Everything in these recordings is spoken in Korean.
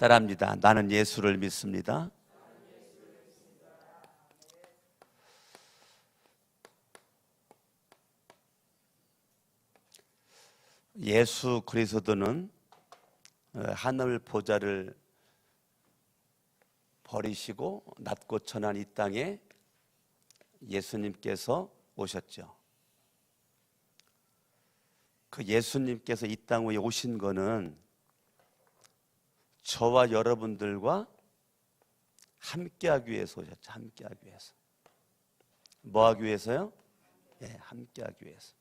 따라합니다. 나는 예수를 믿습니다. 예수 그리스도는 하늘 보좌를 버리시고 낮고 천한 이 땅에 예수님께서 오셨죠. 그 예수님께서 이 땅에 오신 거는 저와 여러분들과 함께하기 위해서 오셨죠. 함께하기 위해서. 뭐 하기 위해서요? 함께하기 위해서.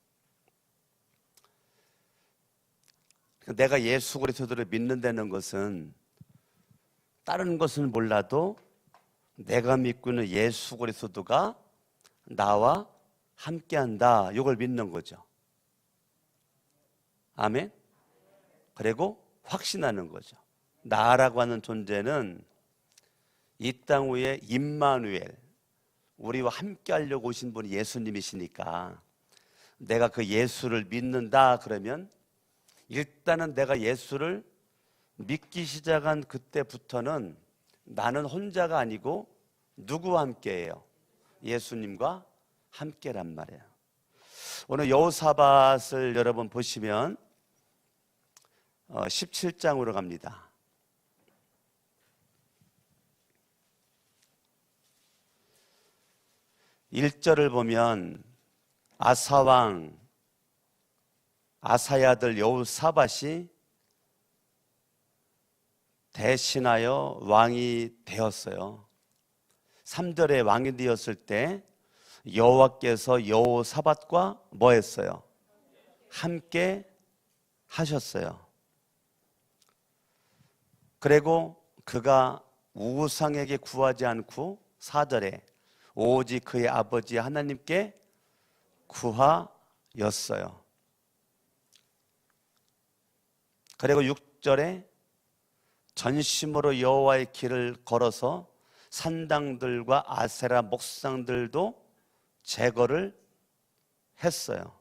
내가 예수 그리스도를 믿는다는 것은 다른 것은 몰라도 내가 믿고 있는 예수 그리스도가 나와 함께한다, 이걸 믿는 거죠. 아멘. 그리고 확신하는 거죠. 나라고 하는 존재는 이 땅 위에 임마누엘, 우리와 함께 하려고 오신 분이 예수님이시니까 내가 그 예수를 믿는다 그러면 일단은 내가 예수를 믿기 시작한 그때부터는 나는 혼자가 아니고 누구와 함께해요? 예수님과 함께란 말이에요. 오늘 여호사밧을 여러분 보시면 17장으로 갑니다. 1절을 보면 아사왕 아사의 아들 여호사밧이 대신하여 왕이 되었어요. 3절에 왕이 되었을 때 여호와께서 여호사밧과 뭐 했어요? 함께 하셨어요. 그리고 그가 우상에게 구하지 않고 4절에 오직 그의 아버지 하나님께 구하였어요. 그리고 6절에 전심으로 여호와의 길을 걸어서 산당들과 아세라 목상들도 제거를 했어요.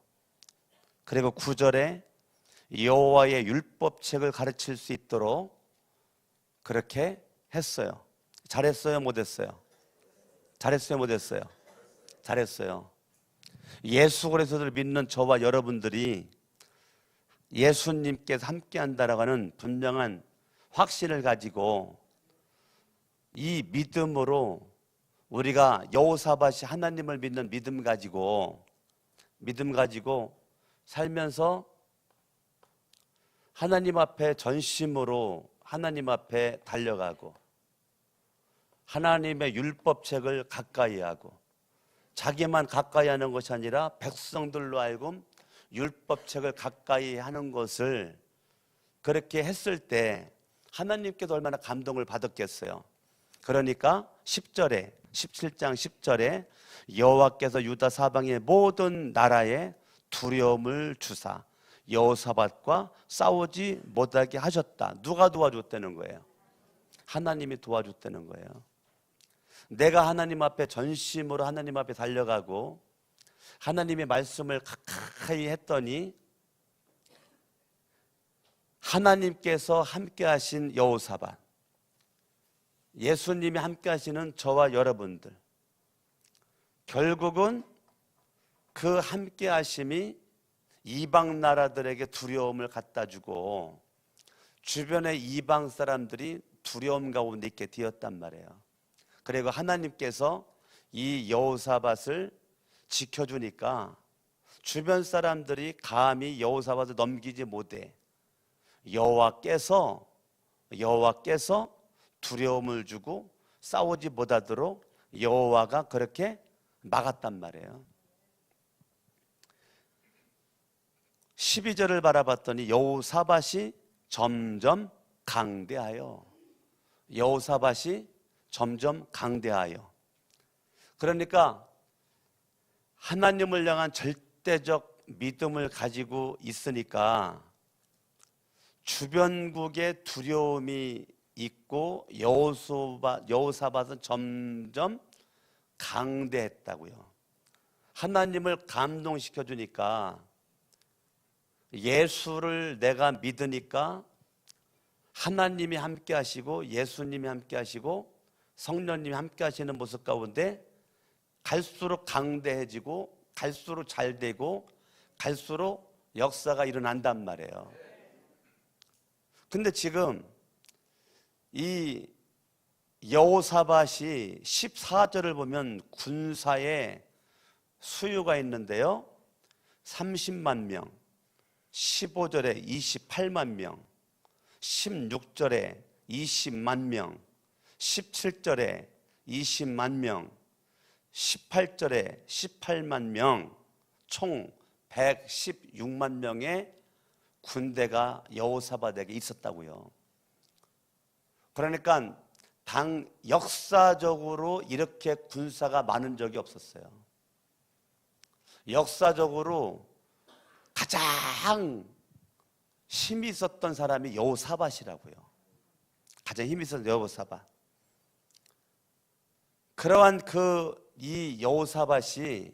그리고 9절에 여호와의 율법책을 가르칠 수 있도록 그렇게 했어요. 잘했어요? 못했어요? 잘했어요? 못했어요? 잘했어요. 예수 그리스도를 믿는 저와 여러분들이 예수님께서 함께한다라고 하는 분명한 확신을 가지고 이 믿음으로 우리가 여호사밧이 하나님을 믿는 믿음 가지고 살면서 하나님 앞에 전심으로 하나님 앞에 달려가고 하나님의 율법책을 가까이 하고 자기만 가까이 하는 것이 아니라 백성들로 하여금 율법책을 가까이 하는 것을 그렇게 했을 때 하나님께도 얼마나 감동을 받았겠어요. 그러니까 10절에 17장 10절에 여호와께서 유다 사방의 모든 나라에 두려움을 주사 여호사밧과 싸우지 못하게 하셨다. 누가 도와줬다는 거예요? 하나님이 도와줬다는 거예요. 내가 하나님 앞에 전심으로 하나님 앞에 달려가고 하나님의 말씀을 가까이 했더니 하나님께서 함께 하신 여호사밧, 예수님이 함께 하시는 저와 여러분들, 결국은 그 함께 하심이 이방 나라들에게 두려움을 갖다 주고 주변의 이방 사람들이 두려움 가운데 있게 되었단 말이에요. 그리고 하나님께서 이 여호사밧을 지켜주니까 주변 사람들이 감히 여호사밧을 넘기지 못해 여호와께서 두려움을 주고 싸우지 못하도록 여호와가 그렇게 막았단 말이에요. 12절을 바라봤더니 여호사밧이 점점 강대하여 그러니까 하나님을 향한 절대적 믿음을 가지고 있으니까 주변국의 두려움이 있고 여호사밧은 점점 강대했다고요. 하나님을 감동시켜 주니까 예수를 내가 믿으니까 하나님이 함께 하시고 예수님이 함께 하시고 성령님이 함께 하시는 모습 가운데 갈수록 강대해지고 갈수록 잘 되고 갈수록 역사가 일어난단 말이에요. 근데 지금 이 여호사밧이 14절을 보면 군사의 수요가 있는데요, 30만 명, 15절에 28만 명, 16절에 20만 명, 17절에 20만 명, 18절에 18만 명, 총 116만 명의 군대가 여호사밧에게 있었다고요. 그러니까 당 역사적으로 이렇게 군사가 많은 적이 없었어요. 역사적으로 가장 힘이 있었던 사람이 여호사밧이라고요. 가장 힘이 있었던 여호사밧. 그러한 이 여호사밧이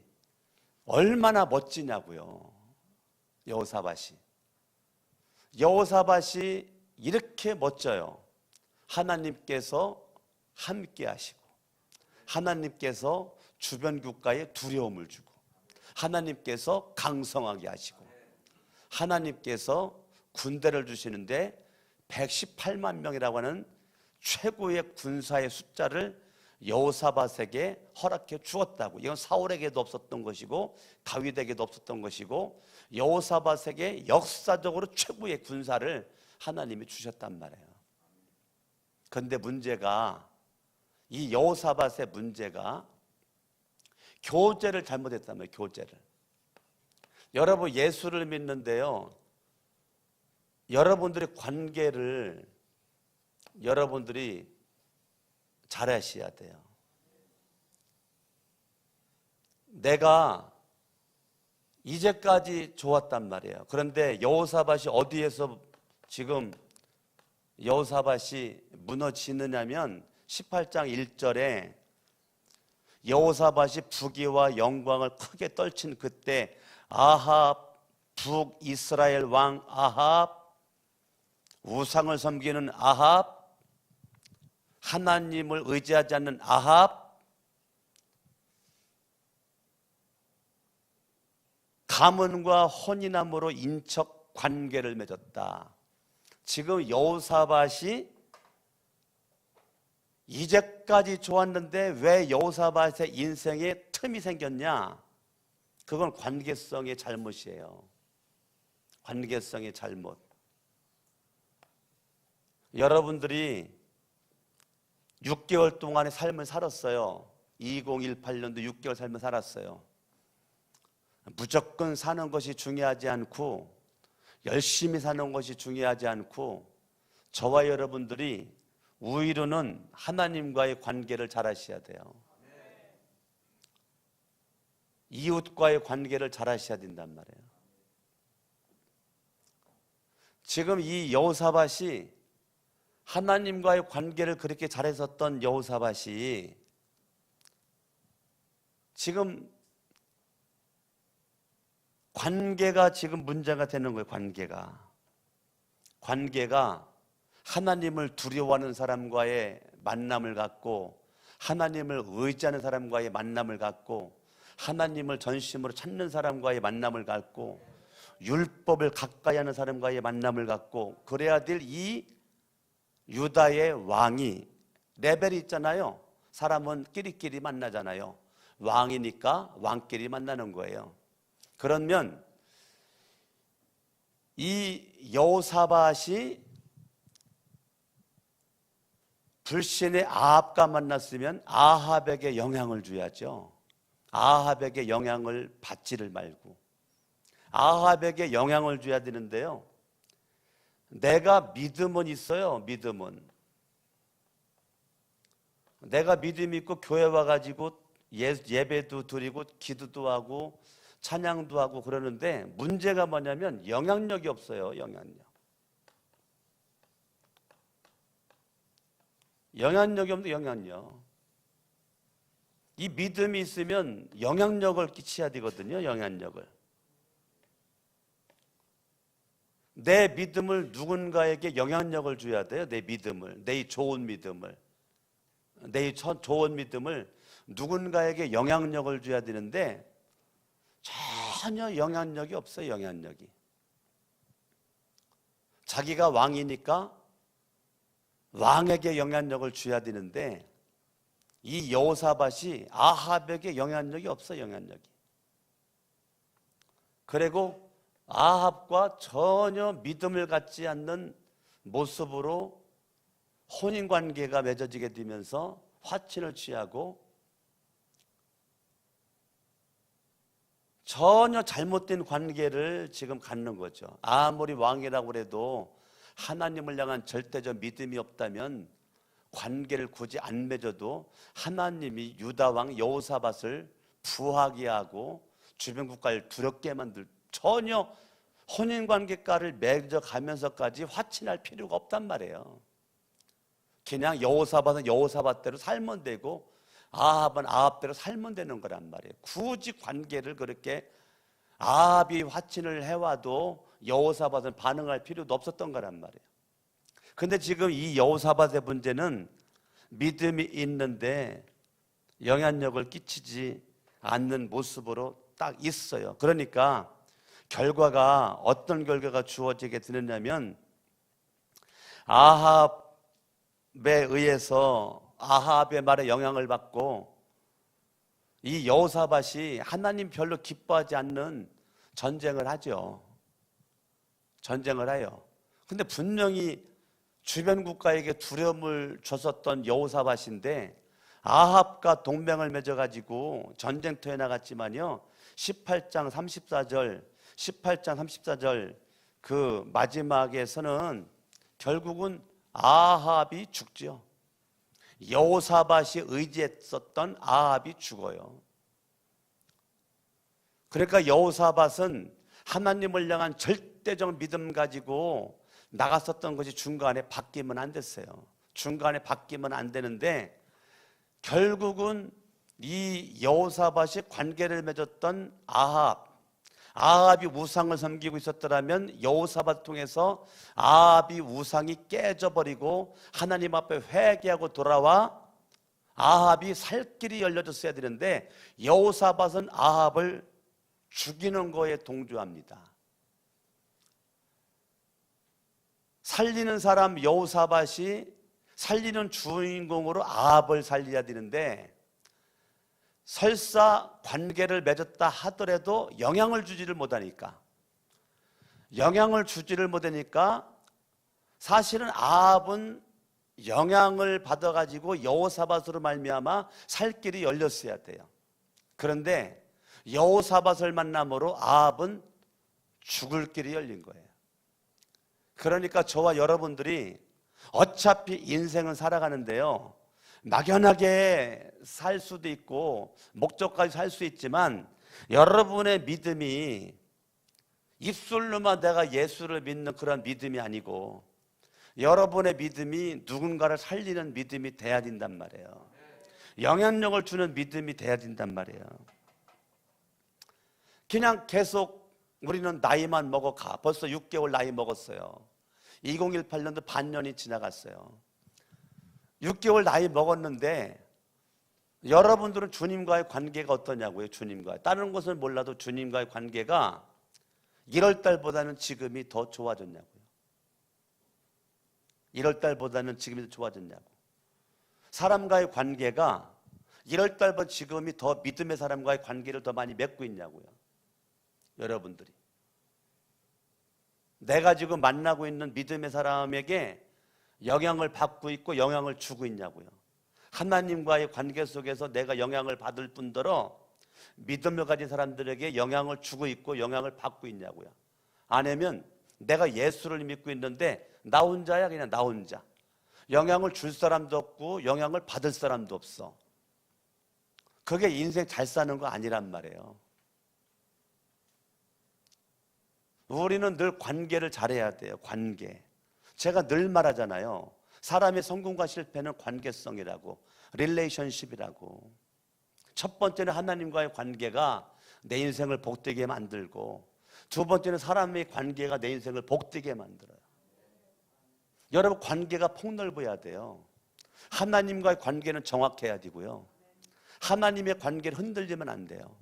얼마나 멋지냐고요. 여호사밧이 이렇게 멋져요. 하나님께서 함께 하시고, 하나님께서 주변 국가에 두려움을 주고, 하나님께서 강성하게 하시고, 하나님께서 군대를 주시는데 118만 명이라고 하는 최고의 군사의 숫자를 여호사밧에게 허락해 주었다고. 이건 사울에게도 없었던 것이고 다윗에게도 없었던 것이고 여호사밧에게 역사적으로 최고의 군사를 하나님이 주셨단 말이에요. 그런데 문제가, 이 여호사밧의 문제가 교제를 잘못했단 말이에요. 교제를. 여러분 예수를 믿는데요, 여러분들의 관계를 여러분들이 잘하셔야 돼요. 내가 이제까지 좋았단 말이에요. 그런데 여호사밧이 어디에서 지금 여호사밧이 무너지느냐면 18장 1절에 여호사밧이 부귀와 영광을 크게 떨친 그때 아합, 북이스라엘 왕 아합, 우상을 섬기는 아합, 하나님을 의지하지 않는 아합, 가문과 혼인함으로 인척 관계를 맺었다. 지금 여호사밧이 이제까지 좋았는데 왜 여호사밧의 인생에 틈이 생겼냐? 그건 관계성의 잘못이에요. 관계성의 잘못. 여러분들이 6개월 동안의 삶을 살았어요. 2018년도 6개월 삶을 살았어요. 무조건 사는 것이 중요하지 않고 열심히 사는 것이 중요하지 않고 저와 여러분들이 우위로는 하나님과의 관계를 잘 하셔야 돼요. 이웃과의 관계를 잘 하셔야 된단 말이에요. 지금 이 여호사밧이 하나님과의 관계를 그렇게 잘했었던 여호사밧이 지금 관계가 지금 문제가 되는 거예요. 관계가 하나님을 두려워하는 사람과의 만남을 갖고 하나님을 의지하는 사람과의 만남을 갖고 하나님을 전심으로 찾는 사람과의 만남을 갖고 율법을 가까이 하는 사람과의 만남을 갖고 그래야 될 이 유다의 왕이 레벨이 있잖아요. 사람은 끼리끼리 만나잖아요. 왕이니까 왕끼리 만나는 거예요. 그러면 이 여호사밧이 불신의 아합과 만났으면 아합에게 영향을 줘야죠. 아합에게 영향을 받지를 말고 아합에게 영향을 줘야 되는데요, 내가 믿음은 있어요. 내가 믿음이 있고 교회 와가지고 예배도 드리고 기도도 하고 찬양도 하고 그러는데 문제가 뭐냐면 영향력이 없어요. 영향력이 없는데 영향력. 이 믿음이 있으면 영향력을 끼쳐야 되거든요. 영향력을. 내 믿음을 누군가에게 영향력을 줘야 돼요. 내 믿음을, 내 좋은 믿음을, 내 좋은 믿음을 누군가에게 영향력을 줘야 되는데 전혀 영향력이 없어요. 영향력이. 자기가 왕이니까 왕에게 영향력을 줘야 되는데 이 여호사밧이 아합에게 영향력이 없어요. 영향력이. 그리고 아합과 전혀 믿음을 갖지 않는 모습으로 혼인관계가 맺어지게 되면서 화친을 취하고 전혀 잘못된 관계를 지금 갖는 거죠. 아무리 왕이라고 해도 하나님을 향한 절대적 믿음이 없다면 관계를 굳이 안 맺어도 하나님이 유다왕 여호사밧을 부하게 하고 주변 국가를 두렵게 만들, 전혀 혼인관계가를 맺어가면서까지 화친할 필요가 없단 말이에요. 그냥 여호사밧은 여호사밧대로 살면 되고 아합은 아합대로 살면 되는 거란 말이에요. 굳이 관계를 그렇게 아합이 화친을 해와도 여호사밧은 반응할 필요도 없었던 거란 말이에요. 근데 지금 이 여호사밧의 문제는 믿음이 있는데 영향력을 끼치지 않는 모습으로 딱 있어요. 그러니까 결과가 어떤 결과가 주어지게 되느냐면 아합에 의해서 아합의 말에 영향을 받고 이 여호사밧이 하나님 별로 기뻐하지 않는 전쟁을 하죠. 전쟁을 해요. 근데 분명히 주변 국가에게 두려움을 줬었던 여호사밧인데 아합과 동맹을 맺어가지고 전쟁터에 나갔지만요, 18장 34절 그 마지막에서는 결국은 아합이 죽죠. 여호사밧이 의지했었던 아합이 죽어요. 그러니까 여호사밧은 하나님을 향한 절대적 믿음 가지고 나갔었던 것이 중간에 바뀌면 안 됐어요. 중간에 바뀌면 안 되는데 결국은 이 여호사밧이 관계를 맺었던 아합이 우상을 섬기고 있었더라면 여호사밧 통해서 아합이 우상이 깨져버리고 하나님 앞에 회개하고 돌아와 아합이 살 길이 열려졌어야 되는데 여호사밧은 아합을 죽이는 거에 동조합니다. 살리는 사람 여호사밧이 살리는 주인공으로 아합을 살려야 되는데 설사 관계를 맺었다 하더라도 영향을 주지를 못하니까 사실은 아합은 영향을 받아가지고 여호사밧으로 말미암아 살 길이 열렸어야 돼요. 그런데 여호사밧을 만남으로 아합은 죽을 길이 열린 거예요. 그러니까 저와 여러분들이 어차피 인생은 살아가는데요, 막연하게 살 수도 있고 목적까지 살 수 있지만 여러분의 믿음이 입술로만 내가 예수를 믿는 그런 믿음이 아니고 여러분의 믿음이 누군가를 살리는 믿음이 돼야 된단 말이에요. 영향력을 주는 믿음이 돼야 된단 말이에요. 그냥 계속 우리는 나이만 먹어가. 벌써 6개월 나이 먹었어요. 2018년도 반년이 지나갔어요. 6개월 나이 먹었는데 여러분들은 주님과의 관계가 어떠냐고요? 주님과 다른 것은 몰라도 주님과의 관계가 1월 달보다는 지금이 더 좋아졌냐고요? 1월 달보다는 지금이 더 좋아졌냐고? 사람과의 관계가 1월 달보다 지금이 더 믿음의 사람과의 관계를 더 많이 맺고 있냐고요? 여러분들이 내가 지금 만나고 있는 믿음의 사람에게 영향을 받고 있고 영향을 주고 있냐고요? 하나님과의 관계 속에서 내가 영향을 받을 뿐더러 믿음을 가진 사람들에게 영향을 주고 있고 영향을 받고 있냐고요? 아니면 내가 예수를 믿고 있는데 나 혼자야. 그냥 나 혼자 영향을 줄 사람도 없고 영향을 받을 사람도 없어. 그게 인생 잘 사는 거 아니란 말이에요. 우리는 늘 관계를 잘해야 돼요. 관계. 제가 늘 말하잖아요. 사람의 성공과 실패는 관계성이라고, 릴레이션십이라고. 첫 번째는 하나님과의 관계가 내 인생을 복되게 만들고, 두 번째는 사람의 관계가 내 인생을 복되게 만들어요. 여러분, 관계가 폭넓어야 돼요. 하나님과의 관계는 정확해야 되고요. 하나님의 관계를 흔들리면 안 돼요.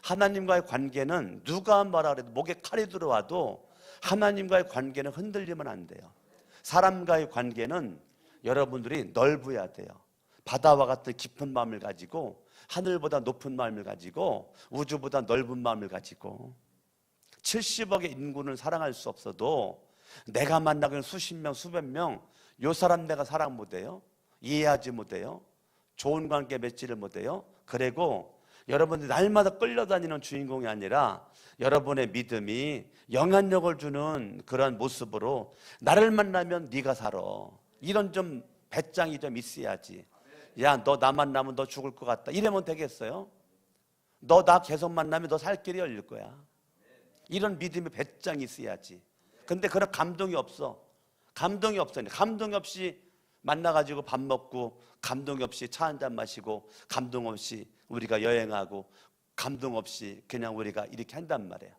하나님과의 관계는 누가 뭐라 그래도 목에 칼이 들어와도 하나님과의 관계는 흔들리면 안 돼요. 사람과의 관계는 여러분들이 넓어야 돼요. 바다와 같은 깊은 마음을 가지고, 하늘보다 높은 마음을 가지고, 우주보다 넓은 마음을 가지고. 70억의 인구는 사랑할 수 없어도 내가 만나는 수십 명, 수백 명, 요 사람 내가 사랑 못해요? 이해하지 못해요? 좋은 관계 맺지를 못해요? 그리고 여러분들이 날마다 끌려다니는 주인공이 아니라 여러분의 믿음이 영향력을 주는 그런 모습으로 나를 만나면 네가 살아, 이런 좀 배짱이 좀 있어야지. 야, 너 나 만나면 너 죽을 것 같다, 이러면 되겠어요? 너 나 계속 만나면 너 살 길이 열릴 거야. 이런 믿음의 배짱이 있어야지. 근데 그런 감동이 없어. 감동이 없어. 감동이 없이 만나가지고 밥 먹고, 감동 없이 차 한잔 마시고, 감동 없이 우리가 여행하고, 감동 없이 그냥 우리가 이렇게 한단 말이에요.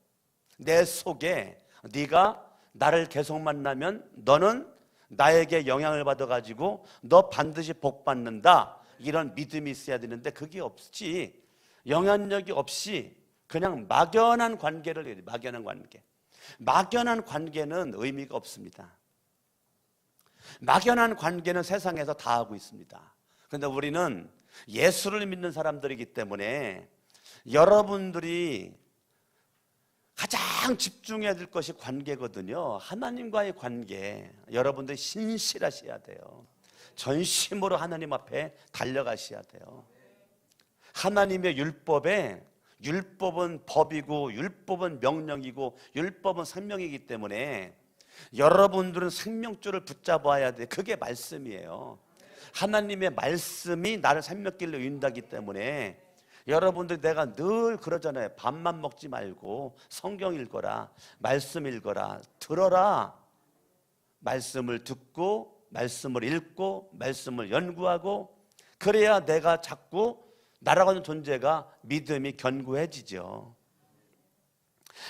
내 속에 네가 나를 계속 만나면 너는 나에게 영향을 받아가지고 너 반드시 복 받는다, 이런 믿음이 있어야 되는데 그게 없지. 영향력이 없이 그냥 막연한 관계를 해야 돼. 막연한 관계. 막연한 관계는 의미가 없습니다. 막연한 관계는 세상에서 다 하고 있습니다. 그런데 우리는 예수를 믿는 사람들이기 때문에 여러분들이 가장 집중해야 될 것이 관계거든요. 하나님과의 관계. 여러분들이 신실하셔야 돼요. 전심으로 하나님 앞에 달려가셔야 돼요. 하나님의 율법은 법이고, 율법은 명령이고, 율법은 생명이기 때문에 여러분들은 생명줄을 붙잡아야 돼. 그게 말씀이에요. 하나님의 말씀이 나를 생명길로 인도하기 때문에 여러분들, 내가 늘 그러잖아요. 밥만 먹지 말고 성경 읽어라, 말씀 읽어라, 들어라. 말씀을 듣고, 말씀을 읽고, 말씀을 연구하고, 그래야 내가 자꾸 나라고 하는 존재가 믿음이 견고해지죠.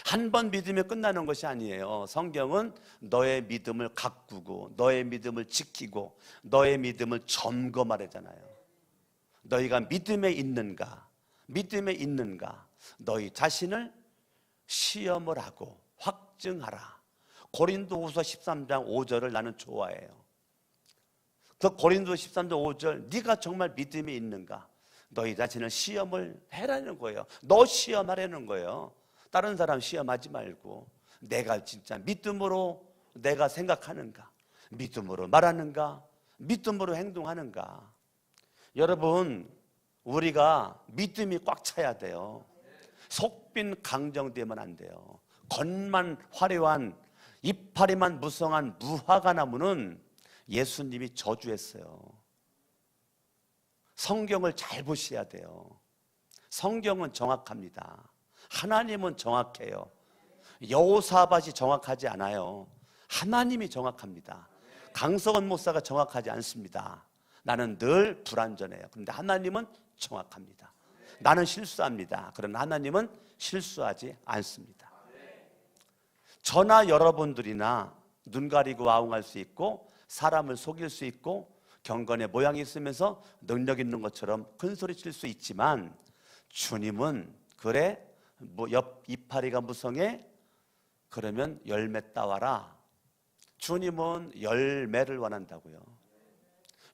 한 번 믿으면 끝나는 것이 아니에요. 성경은 너의 믿음을 가꾸고, 너의 믿음을 지키고, 너의 믿음을 점검하라잖아요. 너희가 믿음에 있는가, 믿음에 있는가, 너희 자신을 시험을 하고 확증하라. 고린도후서 13장 5절을 나는 좋아해요. 그 고린도후서 13장 5절, 네가 정말 믿음이 있는가, 너희 자신을 시험을 해라는 거예요. 너 시험하라는 거예요. 다른 사람 시험하지 말고 내가 진짜 믿음으로 내가 생각하는가, 믿음으로 말하는가, 믿음으로 행동하는가. 여러분, 우리가 믿음이 꽉 차야 돼요. 속빈 강정되면 안 돼요. 겉만 화려한, 이파리만 무성한 무화과 나무는 예수님이 저주했어요. 성경을 잘 보셔야 돼요. 성경은 정확합니다. 하나님은 정확해요. 여호사밧이 정확하지 않아요. 하나님이 정확합니다. 강석원 목사가 정확하지 않습니다. 나는 늘 불완전해요. 그런데 하나님은 정확합니다. 나는 실수합니다. 그러나 하나님은 실수하지 않습니다. 저나 여러분들이나 눈 가리고 아웅할 수 있고, 사람을 속일 수 있고, 경건의 모양이 있으면서 능력 있는 것처럼 큰 소리 칠 수 있지만, 주님은 그래 옆 이파리가 무성해? 그러면 열매 따와라. 주님은 열매를 원한다고요.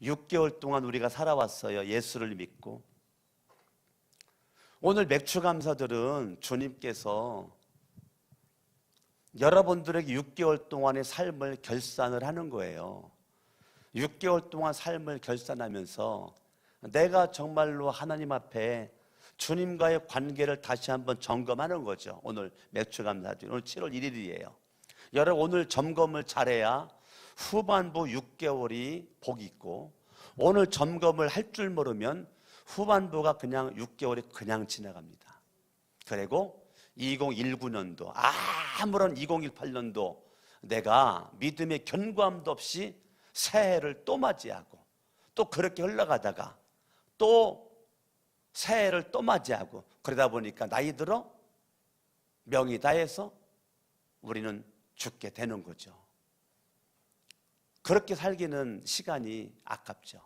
6개월 동안 우리가 살아왔어요. 예수를 믿고. 오늘 맥주감사들은 주님께서 여러분들에게 6개월 동안의 삶을 결산을 하는 거예요. 6개월 동안 삶을 결산하면서 내가 정말로 하나님 앞에 주님과의 관계를 다시 한번 점검하는 거죠. 오늘 맥주감사절, 오늘 7월 1일이에요. 여러분, 오늘 점검을 잘해야 후반부 6개월이 복이 있고, 오늘 점검을 할 줄 모르면 후반부가 그냥 6개월이 그냥 지나갑니다. 그리고 2019년도, 아무런 2018년도 내가 믿음의 견고함도 없이 새해를 또 맞이하고, 또 그렇게 흘러가다가 또 새해를 또 맞이하고, 그러다 보니까 나이 들어 명이 다해서 우리는 죽게 되는 거죠. 그렇게 살기는 시간이 아깝죠.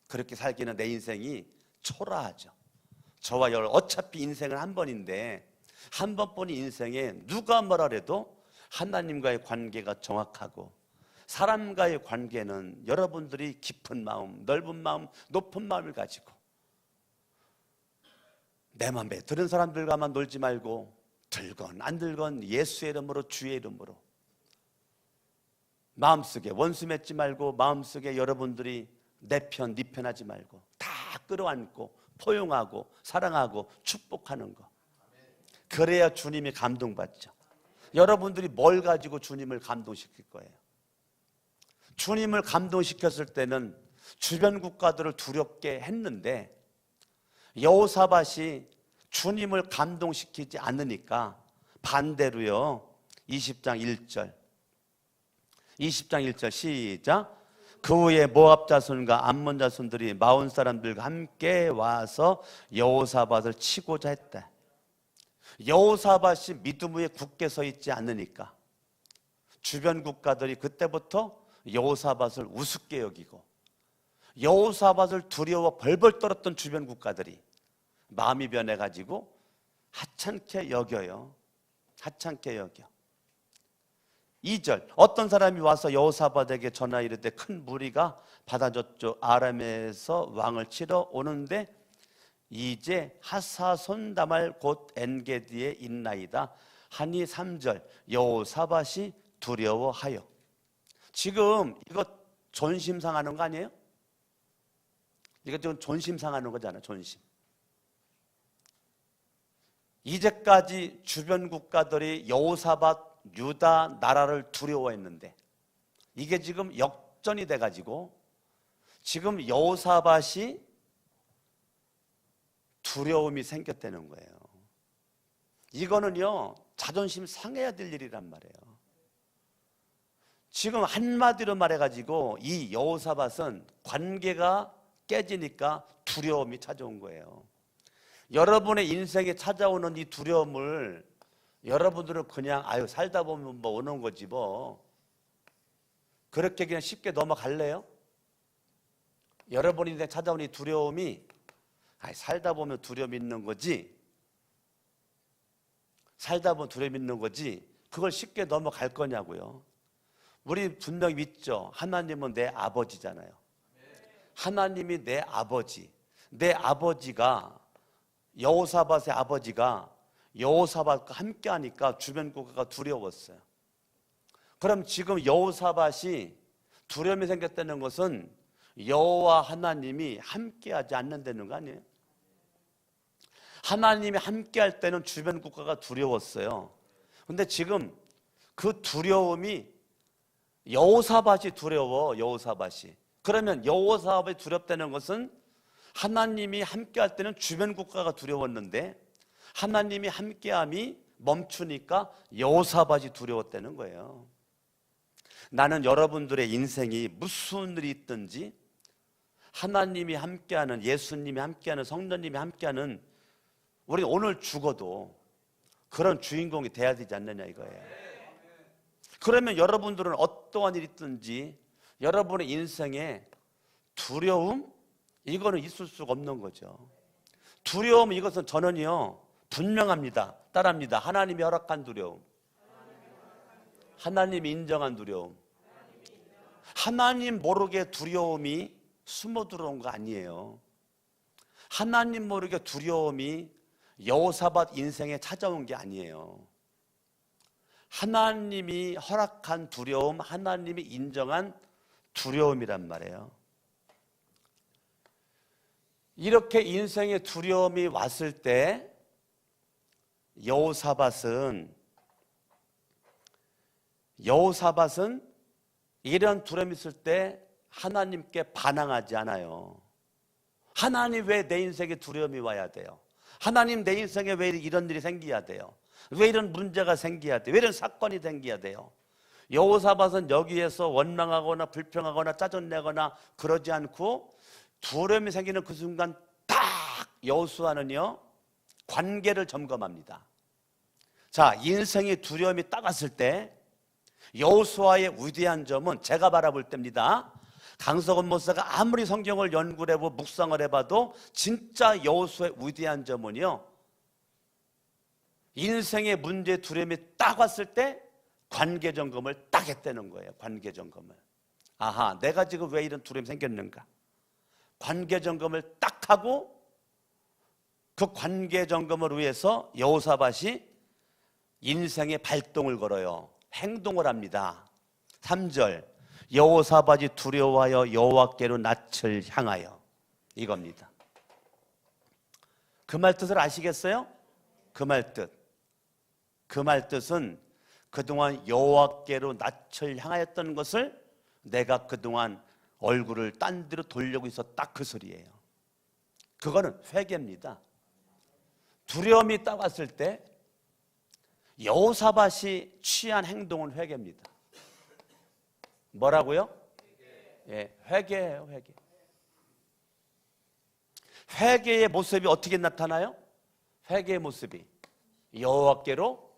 그렇게 살기는 내 인생이 초라하죠. 저와 여러분 어차피 인생은 한 번인데 한 번뿐인 인생에 누가 뭐라 해도 하나님과의 관계가 정확하고 사람과의 관계는 여러분들이 깊은 마음, 넓은 마음, 높은 마음을 가지고 내 맘에 들은 사람들과만 놀지 말고 들건 안 들건 예수의 이름으로 주의 이름으로 마음속에 원수 맺지 말고 마음속에 여러분들이 내 편, 네 편 하지 말고 다 끌어안고 포용하고 사랑하고 축복하는 거. 그래야 주님이 감동받죠. 여러분들이 뭘 가지고 주님을 감동시킬 거예요? 주님을 감동시켰을 때는 주변 국가들을 두렵게 했는데 여호사밧이 주님을 감동시키지 않으니까 반대로요. 20장 1절 시작. 그 후에 모압 자손과 암몬 자손들이 마온 사람들과 함께 와서 여호사밧을 치고자 했다. 여호사밧이 믿음 위에 굳게 서 있지 않으니까 주변 국가들이 그때부터 여호사밧을 우습게 여기고 여호사밧을 두려워 벌벌 떨었던 주변 국가들이 마음이 변해가지고 하찮게 여겨요. 하찮게 여겨. 2절 어떤 사람이 와서 여호사밧에게 전하 이르되 큰 무리가 바다 저쪽 아람에서 왕을 치러 오는데 이제 하사손다말 곧 엔게디에 있나이다 하니 3절 여호사밧이 두려워하여. 지금 이거 존심 상하는 거 아니에요? 이거 지금 존심 상하는 거잖아요. 존심. 이제까지 주변 국가들이 여호사밧 유다 나라를 두려워했는데 이게 지금 역전이 돼가지고 지금 여호사밧이 두려움이 생겼다는 거예요. 이거는요 자존심 상해야 될 일이란 말이에요. 지금 한마디로 말해가지고 이 여호사밧은 관계가 깨지니까 두려움이 찾아온 거예요. 여러분의 인생에 찾아오는 이 두려움을 여러분들은 그냥 살다 보면 뭐 오는 거지 뭐 그렇게 그냥 쉽게 넘어갈래요? 여러분이 인생에 찾아오는 이 두려움이 살다 보면 두려움 있는 거지, 살다 보면 두려움 있는 거지 그걸 쉽게 넘어갈 거냐고요. 우리 분명히 믿죠. 하나님은 내 아버지잖아요. 하나님이 내 아버지, 내 아버지가 여호사밧의 아버지가 여호사밧과 함께 하니까 주변 국가가 두려웠어요. 그럼 지금 여호사밧이 두려움이 생겼다는 것은 여호와 하나님이 함께 하지 않는다는 거 아니에요? 하나님이 함께 할 때는 주변 국가가 두려웠어요. 근데 지금 그 두려움이 여호사밧이 두려워. 여호사밧이. 그러면 여호사밧이 두렵다는 것은 하나님이 함께 할 때는 주변 국가가 두려웠는데 하나님이 함께함이 멈추니까 여호사밧이 두려웠다는 거예요. 나는 여러분들의 인생이 무슨 일이 있든지 하나님이 함께하는, 예수님이 함께하는, 성령님이 함께하는, 우리 오늘 죽어도 그런 주인공이 돼야 되지 않느냐 이거예요. 그러면 여러분들은 어떠한 일이 있든지 여러분의 인생에 두려움? 이거는 있을 수가 없는 거죠. 두려움, 이것은 저는요 분명합니다. 따라합니다. 하나님이 허락한 두려움, 하나님이 인정한 두려움. 하나님 모르게 두려움이 숨어 들어온 거 아니에요. 하나님 모르게 두려움이 여호사밧 인생에 찾아온 게 아니에요. 하나님이 허락한 두려움, 하나님이 인정한 두려움이란 말이에요. 이렇게 인생에 두려움이 왔을 때 여호사밧은 이런 두려움이 있을 때 하나님께 반항하지 않아요. 하나님 왜 내 인생에 두려움이 와야 돼요? 하나님 내 인생에 왜 이런 일이 생겨야 돼요? 왜 이런 문제가 생겨야 돼요? 왜 이런 사건이 생겨야 돼요? 여호사밧은 여기에서 원망하거나 불평하거나 짜증내거나 그러지 않고 두려움이 생기는 그 순간 딱 여호수아는요 관계를 점검합니다. 자, 인생의 두려움이 딱 왔을 때 여호수아의 위대한 점은 제가 바라볼 때입니다. 강석원 목사가 아무리 성경을 연구를 해보고 묵상을 해봐도 진짜 여호수아의 위대한 점은요, 인생의 문제 두려움이 딱 왔을 때 관계 점검을 딱 했다는 거예요. 관계 점검을. 아하, 내가 지금 왜 이런 두려움이 생겼는가? 관계 점검을 딱 하고 그 관계 점검을 위해서 여호사밧이 인생의 발동을 걸어요. 행동을 합니다. 3절, 여호사밧이 두려워하여 여호와께로 낯을 향하여, 이겁니다. 그 말 뜻을 아시겠어요? 그 말 뜻. 그 말 뜻은 그동안 여호와께로 낯을 향하였던 것을 내가 그동안 얼굴을 딴 데로 돌리고 있었다, 그 소리예요. 그거는 회개입니다. 두려움이 딱 왔을 때 여호사밧이 취한 행동은 회개입니다. 뭐라고요? 예, 회개예요, 회개. 회개의 모습이 어떻게 나타나요? 회개의 모습이 여호와께로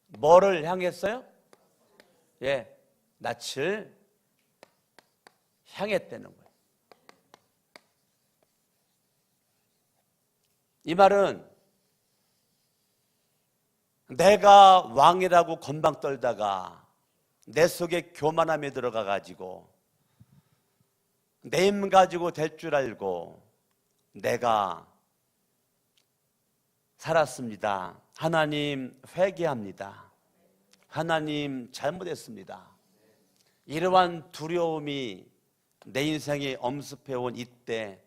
뭐를 향했어요? 예, 낯을 향했다는 거예요. 이 말은 내가 왕이라고 건방 떨다가 내 속에 교만함이 들어가 가지고 내 힘 가지고 될 줄 알고 내가 살았습니다. 하나님, 회개합니다. 하나님, 잘못했습니다. 이러한 두려움이 내 인생에 엄습해온 이때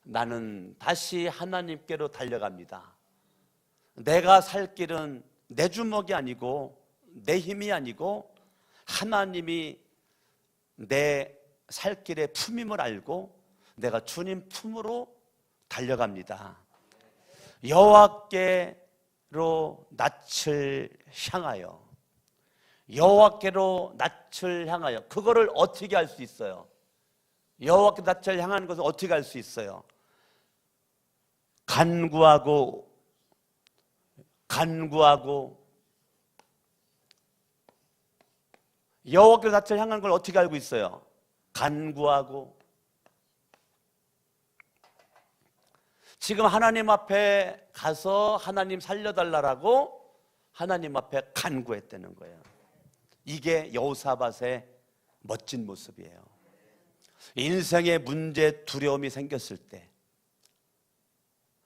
나는 다시 하나님께로 달려갑니다. 내가 살 길은 내 주먹이 아니고 내 힘이 아니고 하나님이 내 살 길의 품임을 알고 내가 주님 품으로 달려갑니다. 여호와께로 낯을 향하여, 여호와께로 낯을 향하여, 그거를 어떻게 할 수 있어요? 여호와께 낯을 향하는 것을 어떻게 할 수 있어요? 간구하고 여호와께 낯을 향하는 걸 어떻게 알고 있어요? 간구하고. 지금 하나님 앞에 가서 하나님 살려달라고 하나님 앞에 간구했다는 거예요. 이게 여호사밧의 멋진 모습이에요. 인생의 문제, 두려움이 생겼을 때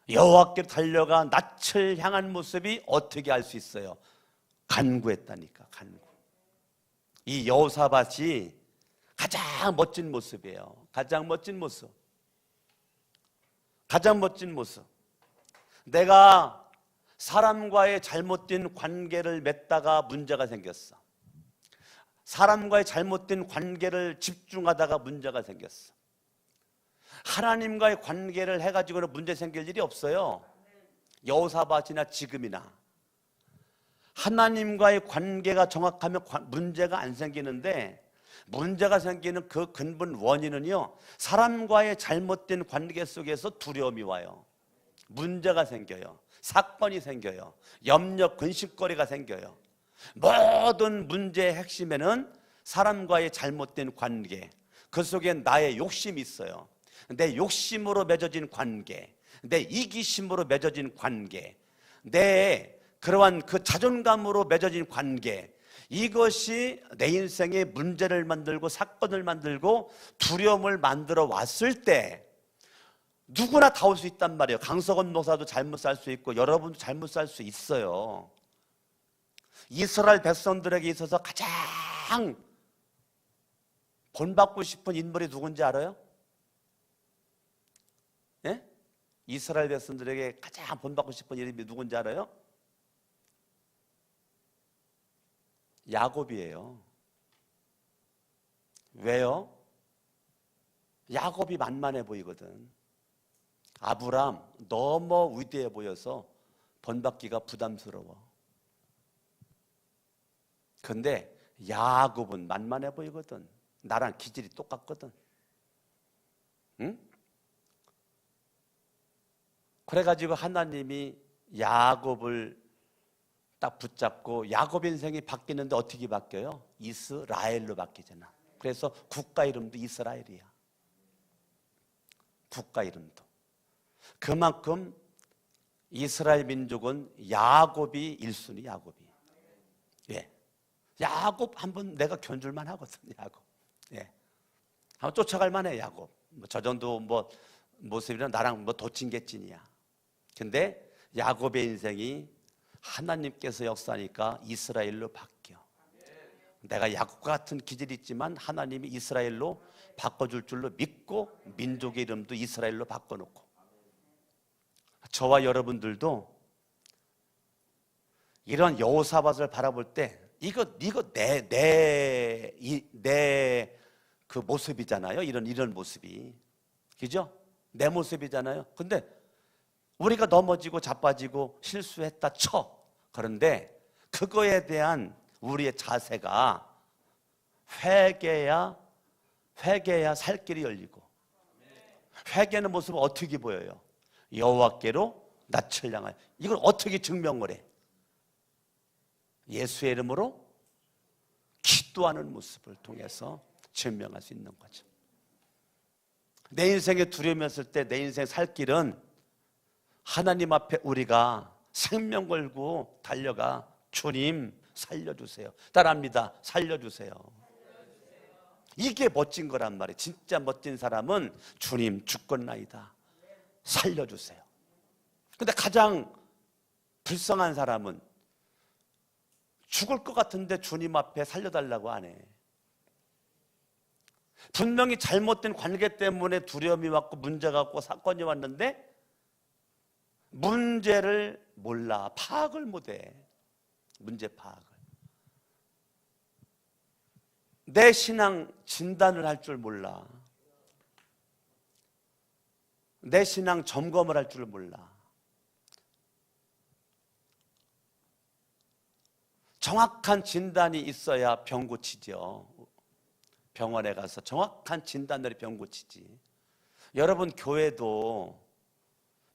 여호와께 달려가 낯을 향한 모습이 어떻게 할 수 있어요? 간구했다니까, 간구. 이 여호사밧이 가장 멋진 모습이에요. 가장 멋진 모습. 가장 멋진 모습. 내가 사람과의 잘못된 관계를 맺다가 문제가 생겼어. 사람과의 잘못된 관계를 집중하다가 문제가 생겼어. 하나님과의 관계를 해가지고는 문제 생길 일이 없어요. 여호사밧이나 지금이나 하나님과의 관계가 정확하면 문제가 안 생기는데, 문제가 생기는 그 근본 원인은요, 사람과의 잘못된 관계 속에서 두려움이 와요. 문제가 생겨요. 사건이 생겨요. 염려, 근심거리가 생겨요. 모든 문제의 핵심에는 사람과의 잘못된 관계, 그 속에 나의 욕심이 있어요. 내 욕심으로 맺어진 관계, 내 이기심으로 맺어진 관계, 내 그러한 그 자존감으로 맺어진 관계, 이것이 내 인생에 문제를 만들고 사건을 만들고 두려움을 만들어 왔을 때 누구나 다 올 수 있단 말이에요. 강석원 목사도 잘못 살 수 있고 여러분도 잘못 살 수 있어요. 이스라엘 백성들에게 있어서 가장 본받고 싶은 인물이 누군지 알아요? 예? 이스라엘 백성들에게 가장 본받고 싶은 이름이 누군지 알아요? 야곱이에요. 왜요? 야곱이 만만해 보이거든. 아브람 너무 위대해 보여서 본받기가 부담스러워. 근데 야곱은 만만해 보이거든. 나랑 기질이 똑같거든. 응? 그래가지고 하나님이 야곱을 딱 붙잡고 야곱 인생이 바뀌는데 어떻게 바뀌어요? 이스라엘로 바뀌잖아. 그래서 국가 이름도 이스라엘이야. 국가 이름도. 그만큼 이스라엘 민족은 야곱이 1순위. 야곱이. 예. 야곱 한번 내가 견줄만 하거든. 야곱. 예. 한번 쫓아갈 만해. 야곱. 저 정도 모습이랑 나랑 도친개찐이야. 근데 야곱의 인생이 하나님께서 역사하니까 이스라엘로 바뀌어. 내가 야곱과 같은 기질이 있지만 하나님이 이스라엘로 바꿔줄 줄로 믿고 민족의 이름도 이스라엘로 바꿔놓고, 저와 여러분들도 이런 여호사밧을 바라볼 때 이거 내 그 모습이잖아요. 이런 모습이, 그죠? 내 모습이잖아요. 근데 우리가 넘어지고 자빠지고 실수했다 쳐. 그런데 그거에 대한 우리의 자세가 회개야 살 길이 열리고, 회개하는 모습은 어떻게 보여요? 여호와께로 낯을 향하여. 이걸 어떻게 증명을 해? 예수의 이름으로 기도하는 모습을 통해서 증명할 수 있는 거죠. 내 인생에 두려움이 있을 때 내 인생 살 길은 하나님 앞에 우리가 생명 걸고 달려가, 주님 살려주세요. 따라합니다. 살려주세요. 이게 멋진 거란 말이에요. 진짜 멋진 사람은 주님 죽겠나이다, 살려주세요. 근데 가장 불쌍한 사람은 죽을 것 같은데 주님 앞에 살려달라고 안 해. 분명히 잘못된 관계 때문에 두려움이 왔고 문제가 왔고 사건이 왔는데 문제를 몰라. 파악을 못해. 문제 파악을. 내 신앙 진단을 할 줄 몰라. 내 신앙 점검을 할 줄 몰라. 정확한 진단이 있어야 병 고치죠. 병원에 가서 정확한 진단으로 병 고치지. 여러분 교회도,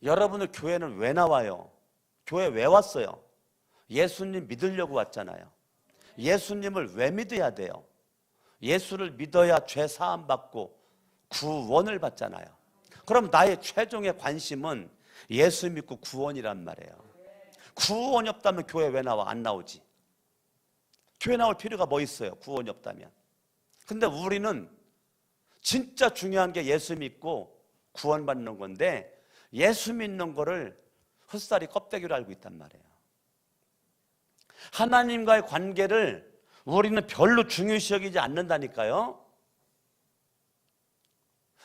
여러분의 교회는 왜 나와요? 교회 왜 왔어요? 예수님 믿으려고 왔잖아요. 예수님을 왜 믿어야 돼요? 예수를 믿어야 죄 사함 받고 구원을 받잖아요. 그럼 나의 최종의 관심은 예수 믿고 구원이란 말이에요. 구원이 없다면 교회 왜 나와? 안 나오지. 교회 나올 필요가 뭐 있어요? 구원이 없다면. 근데 우리는 진짜 중요한 게 예수 믿고 구원받는 건데 예수 믿는 거를 헛살이 껍데기로 알고 있단 말이에요. 하나님과의 관계를 우리는 별로 중요시 여기지 않는다니까요.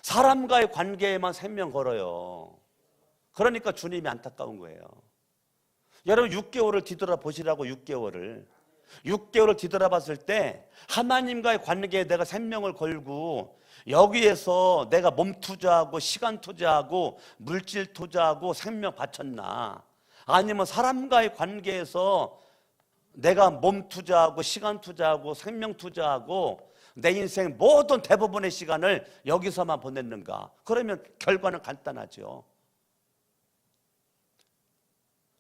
사람과의 관계에만 생명 걸어요. 그러니까 주님이 안타까운 거예요. 여러분 6개월을 뒤돌아보시라고. 6개월을 뒤돌아봤을 때 하나님과의 관계에 내가 생명을 걸고 여기에서 내가 몸 투자하고 시간 투자하고 물질 투자하고 생명 바쳤나? 아니면 사람과의 관계에서 내가 몸 투자하고 시간 투자하고 생명 투자하고 내 인생 모든 대부분의 시간을 여기서만 보냈는가? 그러면 결과는 간단하죠.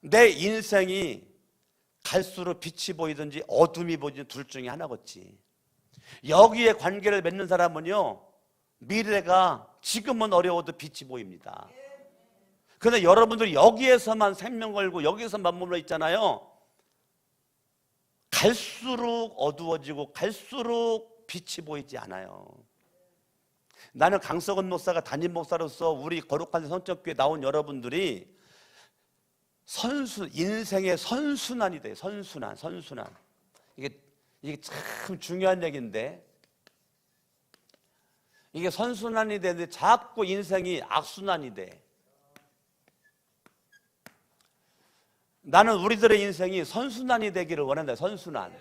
내 인생이 갈수록 빛이 보이든지 어둠이 보이든지 둘 중에 하나겠지. 여기에 관계를 맺는 사람은요, 미래가 지금은 어려워도 빛이 보입니다. 그런데 여러분들이 여기에서만 생명 걸고 여기에서만 머물러 있잖아요. 갈수록 어두워지고 갈수록 빛이 보이지 않아요. 나는 강석원 목사가 담임 목사로서 우리 거룩한 성적교회 나온 여러분들이 인생의 선순환이 돼요. 선순환. 이게 참 중요한 얘기인데, 이게 선순환이 되는데 자꾸 인생이 악순환이 돼. 나는 우리들의 인생이 선순환이 되기를 원한다. 선순환.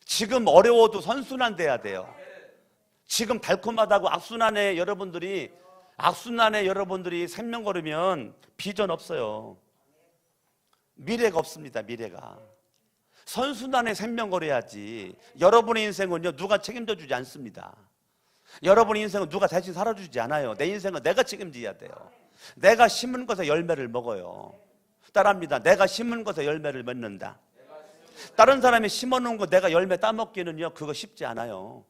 지금 어려워도 선순환 돼야 돼요. 지금 달콤하다고 악순환에 여러분들이 생명 걸으면 비전 없어요. 미래가 없습니다. 미래가. 선순환에 생명 걸어야지. 여러분의 인생은요, 누가 책임져 주지 않습니다. 여러분의 인생은 누가 대신 살아주지 않아요. 내 인생은 내가 책임져야 돼요. 내가 심은 것에 열매를 먹어요. 따라합니다. 내가 심은 것에 열매를 맺는다. 다른 사람이 심어놓은 거 내가 열매 따먹기는요, 그거 쉽지 않아요.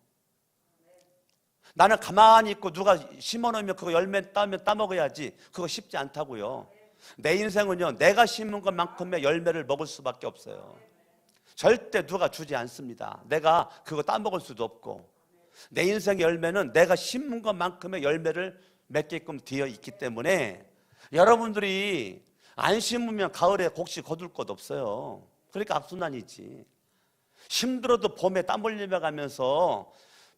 나는 가만히 있고 누가 심어놓으면 그거 열매 따면 따먹어야지. 그거 쉽지 않다고요. 내 인생은요, 내가 심은 것만큼의 열매를 먹을 수밖에 없어요. 절대 누가 주지 않습니다. 내가 그거 따먹을 수도 없고, 내 인생의 열매는 내가 심은 것만큼의 열매를 맺게끔 되어 있기 때문에 여러분들이 안 심으면 가을에 곡식 거둘 것 없어요. 그러니까 악순환이지. 힘들어도 봄에 땀 흘리며 가면서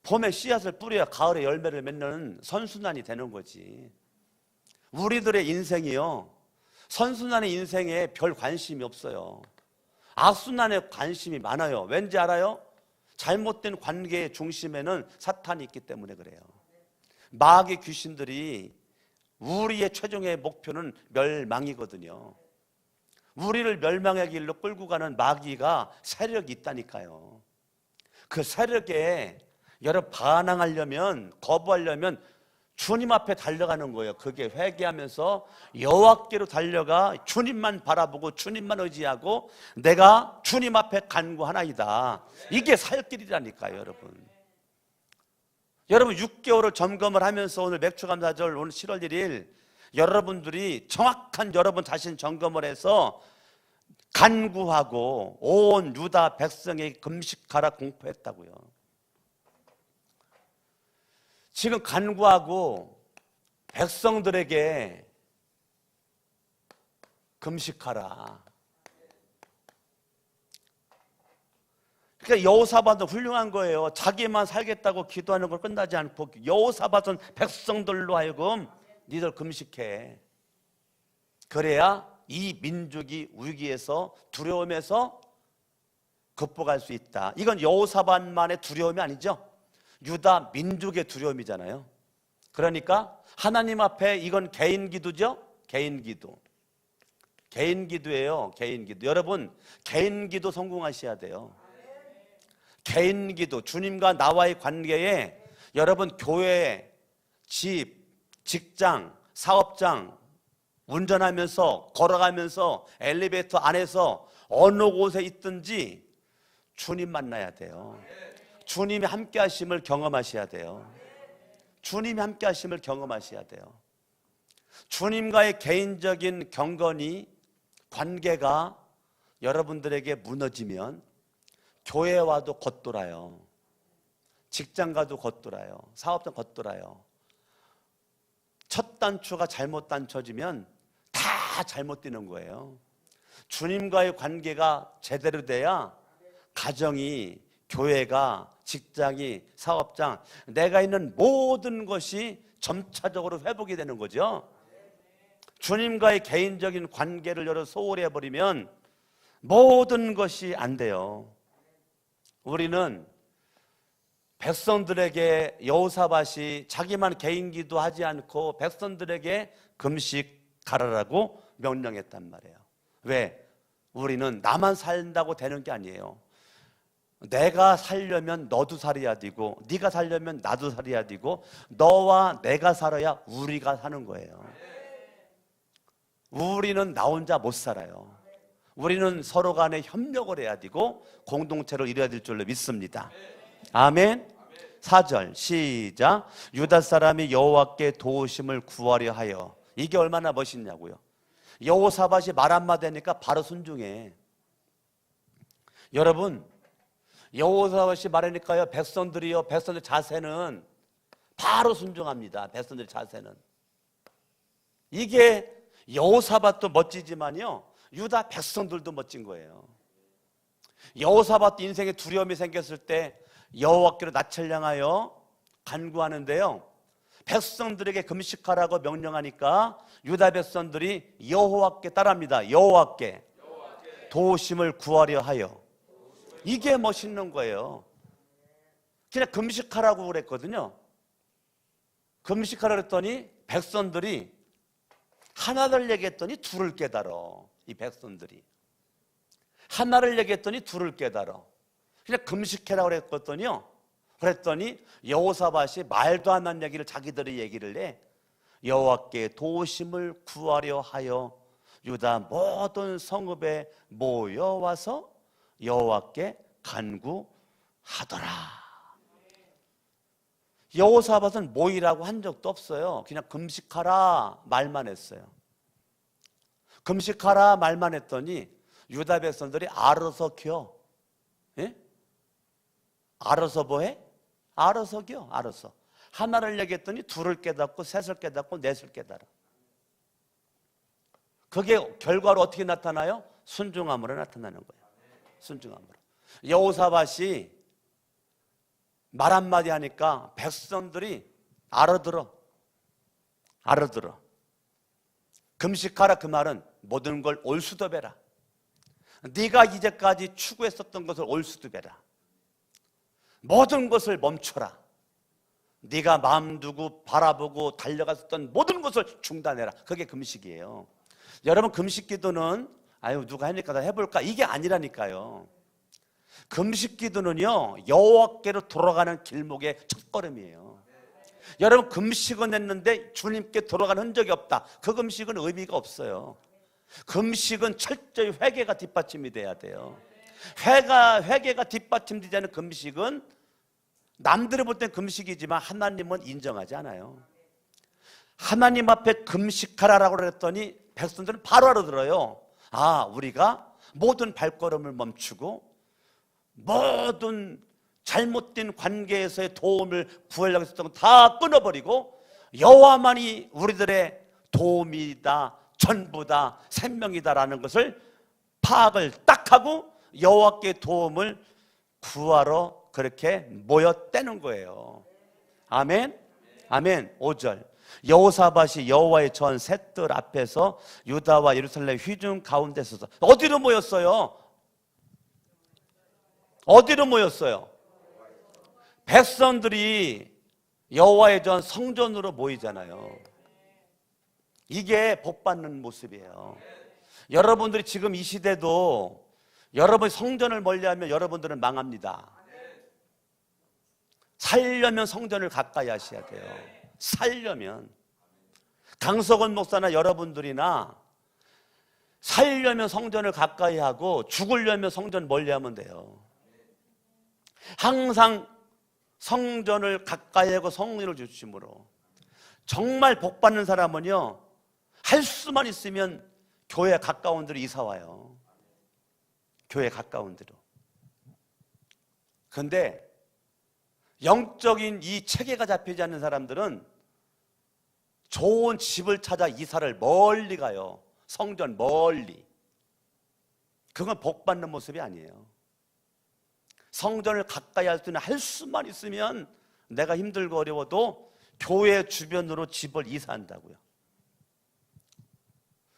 봄에 씨앗을 뿌려야 가을에 열매를 맺는 선순환이 되는 거지. 우리들의 인생이요, 선순환의 인생에 별 관심이 없어요. 악순환에 관심이 많아요. 왠지 알아요? 잘못된 관계의 중심에는 사탄이 있기 때문에 그래요. 마귀 귀신들이 우리의 최종의 목표는 멸망이거든요. 우리를 멸망의 길로 끌고 가는 마귀가 세력이 있다니까요. 그 세력에 여러분 반항하려면, 거부하려면 주님 앞에 달려가는 거예요. 그게 회개하면서 여호와께로 달려가 주님만 바라보고 주님만 의지하고 내가 주님 앞에 간구하나이다. 이게 살 길이라니까요, 여러분. 여러분 6개월을 점검을 하면서 오늘 맥주감사절 오늘 7월 1일 여러분들이 정확한 여러분 자신 점검을 해서 간구하고 온 유다 백성에게 금식하라 공포했다고요. 지금 간구하고 백성들에게 금식하라. 그러니까 여호사밧은 훌륭한 거예요. 자기만 살겠다고 기도하는 걸 끝나지 않고 여호사밧은 백성들로 하여금 니들 금식해. 그래야 이 민족이 위기에서 두려움에서 극복할 수 있다. 이건 여호사밧만의 두려움이 아니죠. 유다 민족의 두려움이잖아요. 그러니까 하나님 앞에 이건 개인 기도죠. 개인 기도. 개인 기도예요. 개인 기도. 여러분 개인 기도 성공하셔야 돼요. 개인 기도, 주님과 나와의 관계에 여러분 교회, 집, 직장, 사업장 운전하면서 걸어가면서 엘리베이터 안에서 어느 곳에 있든지 주님 만나야 돼요. 주님이 함께 하심을 경험하셔야 돼요. 주님이 함께 하심을 경험하셔야 돼요. 주님과의 개인적인 경건이 관계가 여러분들에게 무너지면 교회와도 겉돌아요. 직장가도 겉돌아요. 사업장 겉돌아요. 첫 단추가 잘못 단춰지면 다 잘못 되는 거예요. 주님과의 관계가 제대로 돼야 가정이, 교회가, 직장이, 사업장, 내가 있는 모든 것이 점차적으로 회복이 되는 거죠. 주님과의 개인적인 관계를 여러 소홀히 해버리면 모든 것이 안 돼요. 우리는 백성들에게 여호사밧이 자기만 개인 기도하지 않고 백성들에게 금식하라라고 명령했단 말이에요. 왜? 우리는 나만 산다고 되는 게 아니에요. 내가 살려면 너도 살아야 되고 네가 살려면 나도 살아야 되고 너와 내가 살아야 우리가 사는 거예요. 우리는 나 혼자 못 살아요. 우리는 서로 간에 협력을 해야 되고 공동체를 이뤄야 될 줄로 믿습니다. 아멘. 4절 시작. 유다 사람이 여호와께 도우심을 구하려 하여. 이게 얼마나 멋있냐고요. 여호사밧이 말 한마디 하니까 바로 순종해. 여러분 여호사밧이 말하니까요 백성들이요, 백성들 자세는 바로 순종합니다. 백성들 자세는. 이게 여호사밧도 멋지지만요 유다 백성들도 멋진 거예요. 여호사밧도 인생에 두려움이 생겼을 때 여호와께로 낯을 향하여 간구하는데요, 백성들에게 금식하라고 명령하니까 유다 백성들이 여호와께 따라합니다. 여호와께 도우심을 구하려 하여. 이게 멋있는 거예요. 그냥 금식하라고 그랬거든요. 금식하라고 그랬더니 백성들이 하나를 얘기했더니 둘을 깨달어. 이 백성들이 하나를 얘기했더니 둘을 깨달어. 그냥 금식해라고 그랬더니요, 그랬더니 여호사밧이 말도 안 하는 얘기를 자기들이 얘기를 해. 여호와께 도우심을 구하려 하여 유다 모든 성읍에 모여와서 여호와께 간구하더라. 여호사밧은 모이라고 한 적도 없어요. 그냥 금식하라 말만 했어요. 금식하라 말만 했더니 유다 백성들이 알아서 겨. 예? 알아서 뭐해? 알아서 겨. 알아서. 하나를 얘기했더니 둘을 깨닫고 셋을 깨닫고 넷을 깨달아. 그게 결과로 어떻게 나타나요? 순종함으로 나타나는 거예요. 순종함으로. 여호사밧이 말 한마디 하니까 백성들이 알아들어. 금식하라 그 말은 모든 걸 올수도배라. 네가 이제까지 추구했었던 것을 올수도배라. 모든 것을 멈춰라. 네가 마음 두고 바라보고 달려갔었던 모든 것을 중단해라. 그게 금식이에요. 여러분, 금식 기도는 아유 누가 하니까 나 해볼까 이게 아니라니까요. 금식 기도는요 여호와께로 돌아가는 길목의 첫걸음이에요. 여러분, 금식은 했는데 주님께 돌아가는 흔적이 없다. 그 금식은 의미가 없어요. 금식은 철저히 회개가 뒷받침이 돼야 돼요. 회개가 뒷받침되지 않은 금식은 남들이 볼 땐 금식이지만 하나님은 인정하지 않아요. 하나님 앞에 금식하라라고 그랬더니 백성들은 바로 알아들어요. 아, 우리가 모든 발걸음을 멈추고 모든 잘못된 관계에서의 도움을 구하려고 했었던 건 다 끊어버리고 여호와만이 우리들의 도움이다, 전부다, 생명이다라는 것을 파악을 딱 하고 여호와께 도움을 구하러 그렇게 모였다는 거예요. 아멘? 아멘. 5절. 여호사밧이 여호와의 전 셋들 앞에서 유다와 예루살렘 휘중 가운데 서서 어디로 모였어요? 어디로 모였어요? 백성들이 여호와의 전 성전으로 모이잖아요. 이게 복받는 모습이에요. 여러분들이 지금 이 시대도 여러분이 성전을 멀리하면 여러분들은 망합니다. 살려면 성전을 가까이 하셔야 돼요. 살려면. 강석원 목사나 여러분들이나 살려면 성전을 가까이 하고 죽으려면 성전 멀리하면 돼요. 항상 성전을 가까이 하고 성령을 주심으로 정말 복받는 사람은요 할 수만 있으면 교회 가까운 데로 이사 와요. 교회 가까운 데로. 그런데 영적인 이 체계가 잡히지 않는 사람들은 좋은 집을 찾아 이사를 멀리 가요. 성전 멀리. 그건 복받는 모습이 아니에요. 성전을 가까이 할 수는 할 수만 있으면 내가 힘들고 어려워도 교회 주변으로 집을 이사한다고요.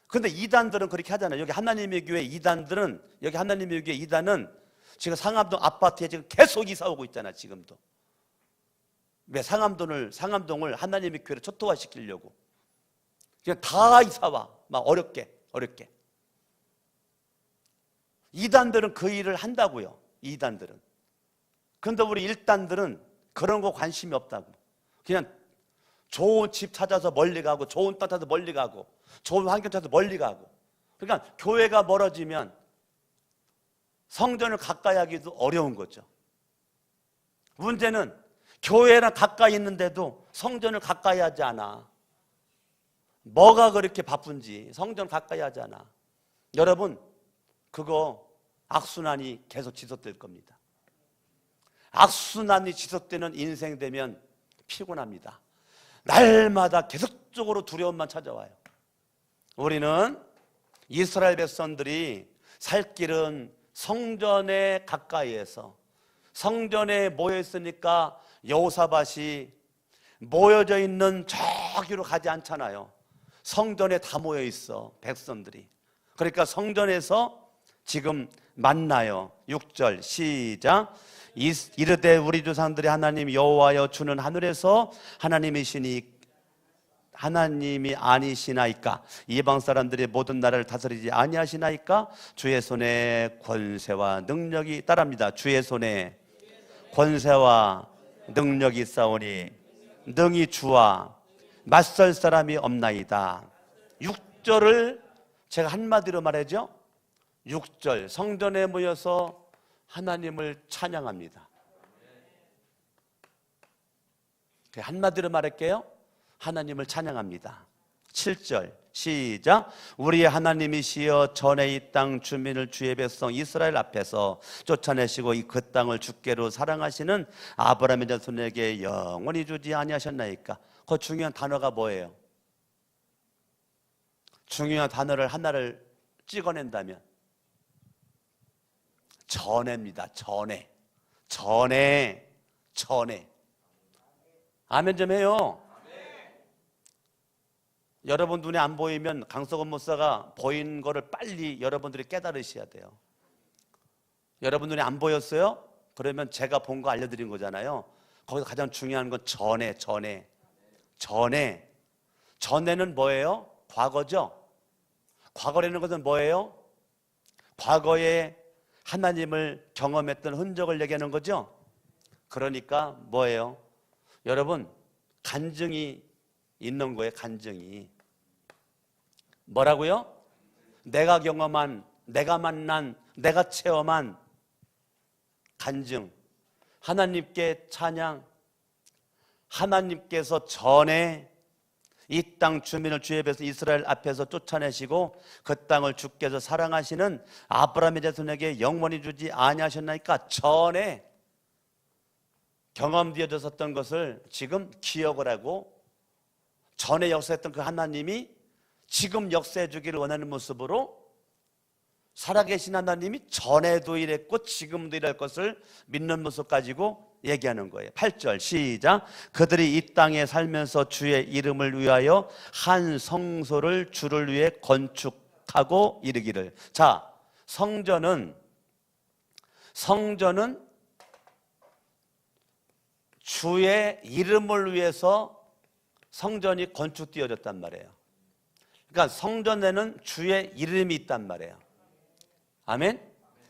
그런데 이단들은 그렇게 하잖아요. 여기 하나님의 교회 이단들은, 여기 하나님의 교회 이단은 지금 상암동 아파트에 지금 계속 이사 오고 있잖아. 지금도. 왜? 상암동을 하나님의 교회로 초토화시키려고 그냥 다 이사와. 막 어렵게 이단들은 그 일을 한다고요. 이단들은. 그런데 우리 일단들은 그런 거 관심이 없다고. 그냥 좋은 집 찾아서 멀리 가고 좋은 땅 찾아서 멀리 가고 좋은 환경 찾아서 멀리 가고. 그러니까 교회가 멀어지면 성전을 가까이 하기도 어려운 거죠. 문제는 교회랑 가까이 있는데도 성전을 가까이 하지 않아. 뭐가 그렇게 바쁜지 성전 가까이 하지 않아. 여러분, 그거 악순환이 계속 지속될 겁니다. 악순환이 지속되는 인생 되면 피곤합니다. 날마다 계속적으로 두려움만 찾아와요. 우리는 이스라엘 백성들이 살 길은 성전에 가까이에서 성전에 모여 있으니까 여호사밧이 모여져 있는 저기로 가지 않잖아요. 성전에 다 모여 있어 백성들이. 그러니까 성전에서 지금 만나요. 6절 시작. 이르되 우리 조상들의 하나님 여호와여 주는 하늘에서 하나님이 아니시나이까? 이방 사람들의 모든 나라를 다스리지 아니하시나이까? 주의 손에 권세와 능력이 따릅니다. 주의 손에 권세와 능력이 있사오니 능히 주와 맞설 사람이 없나이다. 6절을 제가 한마디로 말하죠. 6절 성전에 모여서 하나님을 찬양합니다. 한마디로 말할게요. 하나님을 찬양합니다. 7절 시작. 우리의 하나님이시여 전에 이 땅 주민을 주의 백성 이스라엘 앞에서 쫓아내시고 그 땅을 주께로 사랑하시는 아브라함의 자손에게 영원히 주지 아니하셨나이까. 그 중요한 단어가 뭐예요? 중요한 단어를 하나를 찍어낸다면 전에입니다. 전에. 아멘 좀 해요. 여러분 눈에 안 보이면 강석원 목사가 보인 거를 빨리 여러분들이 깨달으셔야 돼요. 여러분 눈에 안 보였어요? 그러면 제가 본 거 알려드린 거잖아요. 거기서 가장 중요한 건 전에는 뭐예요? 과거죠. 과거라는 것은 뭐예요? 과거에 하나님을 경험했던 흔적을 얘기하는 거죠. 그러니까 뭐예요? 여러분 간증이 있는 거예요. 간증이 뭐라고요? 내가 경험한, 내가 만난, 내가 체험한 간증, 하나님께 찬양. 하나님께서 전에 이 땅 주민을 주의 백성 이스라엘 앞에서 쫓아내시고 그 땅을 주께서 사랑하시는 아브라함의 자손에게 영원히 주지 아니하셨나이까. 전에 경험되어졌었던 것을 지금 기억을 하고 전에 역사했던 그 하나님이 지금 역사해 주기를 원하는 모습으로 살아계신 하나님이 전에도 이랬고 지금도 이럴 것을 믿는 모습 가지고 얘기하는 거예요. 8절 시작. 그들이 이 땅에 살면서 주의 이름을 위하여 한 성소를 주를 위해 건축하고 이르기를. 자, 성전은 주의 이름을 위해서 성전이 건축되어졌단 말이에요. 그러니까 성전에는 주의 이름이 있단 말이에요. 아멘?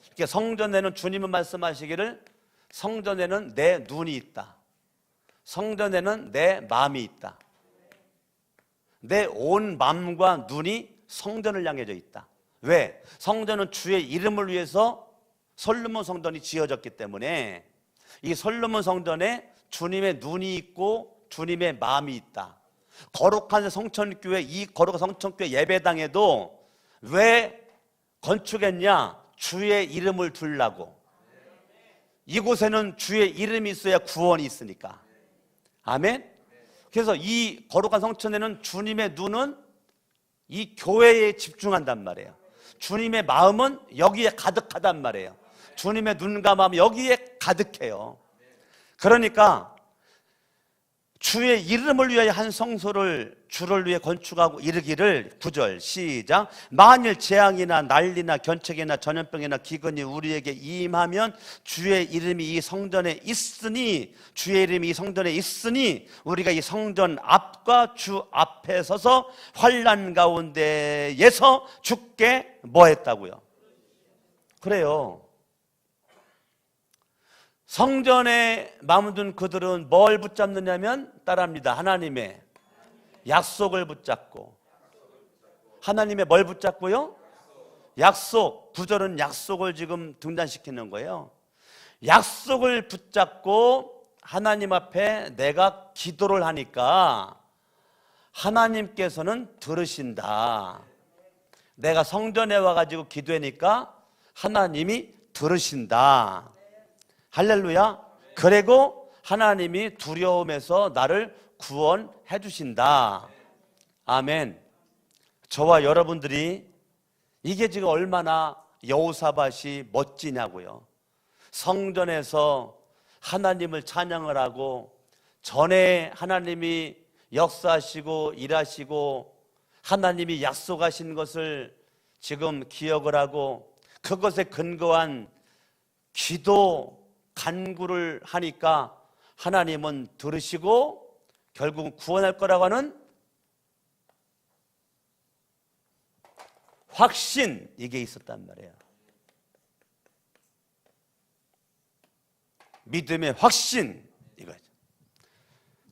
그러니까 성전에는 주님은 말씀하시기를 성전에는 내 눈이 있다. 성전에는 내 마음이 있다. 내 온 마음과 눈이 성전을 향해져 있다. 왜? 성전은 주의 이름을 위해서 솔로몬 성전이 지어졌기 때문에 이 솔로몬 성전에 주님의 눈이 있고 주님의 마음이 있다. 거룩한 성천교회, 이 거룩한 성천교회 예배당에도 왜 건축했냐? 주의 이름을 두려고. 이곳에는 주의 이름이 있어야 구원이 있으니까. 아멘? 그래서 이 거룩한 성천에는 주님의 눈은 이 교회에 집중한단 말이에요. 주님의 마음은 여기에 가득하단 말이에요. 주님의 눈과 마음이 여기에 가득해요. 그러니까 주의 이름을 위하여 한 성소를 주를 위해 건축하고 이르기를. 9절 시작. 만일 재앙이나 난리나 견책이나 전염병이나 기근이 우리에게 임하면 주의 이름이 이 성전에 있으니 우리가 이 성전 앞과 주 앞에 서서 환난 가운데에서 죽게 뭐 했다고요? 그래요. 성전에 마음 둔 그들은 뭘 붙잡느냐면 따라합니다. 하나님의 약속을 붙잡고. 하나님의 뭘 붙잡고요? 약속. 9절은 약속을 지금 등단시키는 거예요. 약속을 붙잡고 하나님 앞에 내가 기도를 하니까 하나님께서는 들으신다. 내가 성전에 와가지고 기도하니까 하나님이 들으신다. 할렐루야. 그리고 하나님이 두려움에서 나를 구원해 주신다. 아멘. 저와 여러분들이 이게 지금 얼마나 여호사밧이 멋지냐고요. 성전에서 하나님을 찬양을 하고 전에 하나님이 역사하시고 일하시고 하나님이 약속하신 것을 지금 기억을 하고 그것에 근거한 기도 간구를 하니까 하나님은 들으시고 결국은 구원할 거라고 하는 확신, 이게 있었단 말이에요. 믿음의 확신, 이거죠.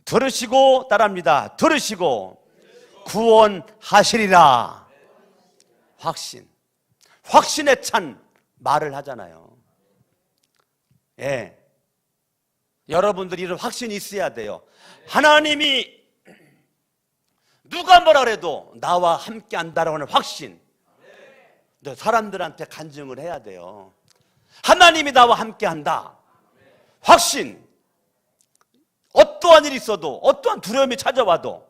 들으시고 따라합니다. 들으시고 구원하시리라. 확신. 확신에 찬 말을 하잖아요. 예. 여러분들이 이런 확신이 있어야 돼요. 하나님이 누가 뭐라 그래도 나와 함께 한다라고 하는 확신. 사람들한테 간증을 해야 돼요. 하나님이 나와 함께 한다. 확신. 어떠한 일이 있어도, 어떠한 두려움이 찾아와도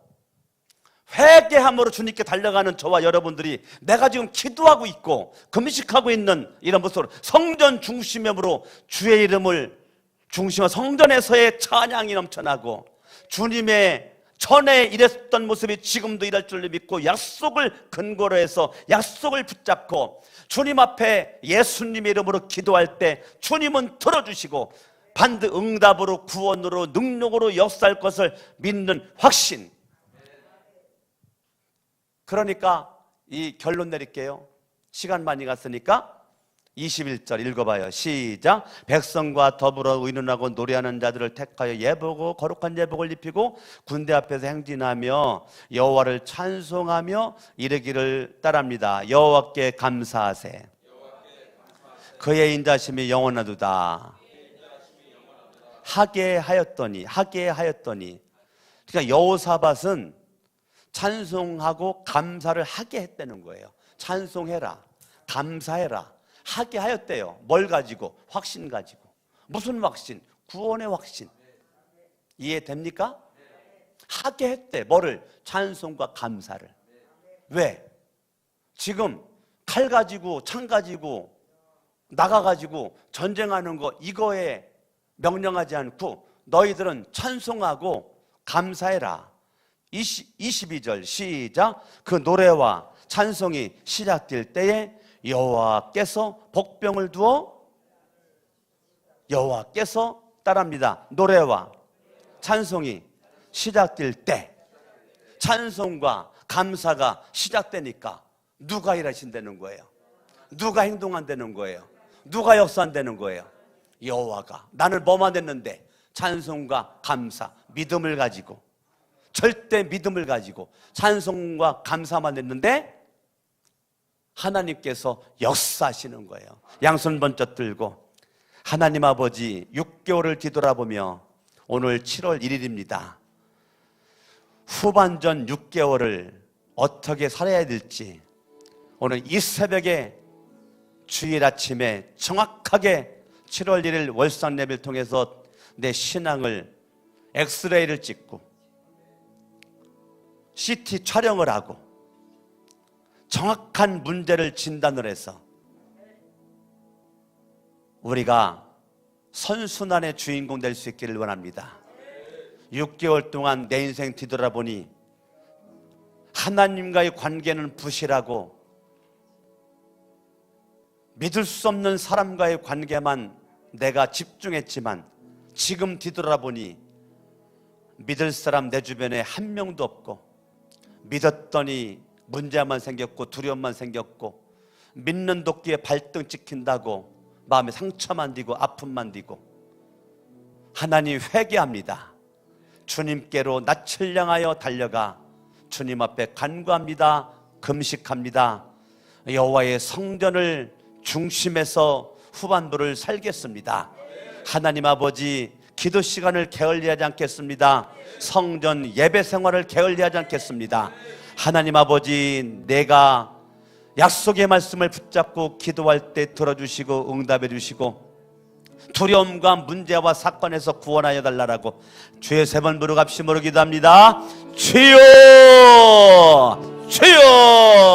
회개함으로 주님께 달려가는 저와 여러분들이 내가 지금 기도하고 있고 금식하고 있는 이런 모습으로 성전 중심으로 주의 이름을 중심으로 성전에서의 찬양이 넘쳐나고 주님의 전에 이랬던 모습이 지금도 이럴 줄 믿고 약속을 근거로 해서 약속을 붙잡고 주님 앞에 예수님의 이름으로 기도할 때 주님은 들어주시고 반드 응답으로 구원으로 능력으로 역사할 것을 믿는 확신. 그러니까 이 결론 내릴게요. 시간 많이 갔으니까 21절 읽어봐요. 시작. 백성과 더불어 의논하고 노래하는 자들을 택하여 예보고 거룩한 예복을 입히고 군대 앞에서 행진하며 여호와를 찬송하며 이르기를 따릅니다. 여호와께 감사하세. 그의 인자심이 영원하도다. 하게 하였더니 그러니까 여호사밧은 찬송하고 감사를 하게 했다는 거예요. 찬송해라, 감사해라, 하게 하였대요. 뭘 가지고? 확신 가지고. 무슨 확신? 구원의 확신. 이해됩니까? 하게 했대. 뭐를? 찬송과 감사를. 왜? 지금 칼 가지고 창 가지고 나가가지고 전쟁하는 거 이거에 명령하지 않고 너희들은 찬송하고 감사해라. 22절 시작. 그 노래와 찬송이 시작될 때에 여호와께서 복병을 두어 여호와께서 따라합니다. 노래와 찬송이 시작될 때 찬송과 감사가 시작되니까 누가 일하신다는 거예요? 누가 행동한다는 거예요? 누가 역사한다는 거예요? 여호와가. 나는 뭐만 했는데 찬송과 감사, 믿음을 가지고 절대 믿음을 가지고 찬송과 감사만 했는데 하나님께서 역사하시는 거예요. 양손 번쩍 들고 하나님 아버지 6개월을 뒤돌아보며 오늘 7월 1일입니다. 후반전 6개월을 어떻게 살아야 될지 오늘 이 새벽에 주일 아침에 정확하게 7월 1일 월상 예배를 통해서 내 신앙을 엑스레이를 찍고 CT 촬영을 하고 정확한 문제를 진단을 해서 우리가 선순환의 주인공 될 수 있기를 원합니다. 6개월 동안 내 인생 뒤돌아보니 하나님과의 관계는 부실하고 믿을 수 없는 사람과의 관계만 내가 집중했지만 지금 뒤돌아보니 믿을 사람 내 주변에 한 명도 없고 믿었더니 문제만 생겼고 두려움만 생겼고 믿는 도끼에 발등 찍힌다고 마음에 상처만 디고 아픔만 디고 하나님 회개합니다. 주님께로 낯을 향하여 달려가 주님 앞에 간구합니다. 금식합니다. 여호와의 성전을 중심에서 후반부를 살겠습니다. 하나님 아버지 기도 시간을 게을리하지 않겠습니다. 성전 예배 생활을 게을리하지 않겠습니다. 하나님 아버지 내가 약속의 말씀을 붙잡고 기도할 때 들어주시고 응답해 주시고 두려움과 문제와 사건에서 구원하여 달라고 주의 세 번 부르갑심으로 기도합니다. 주여 주여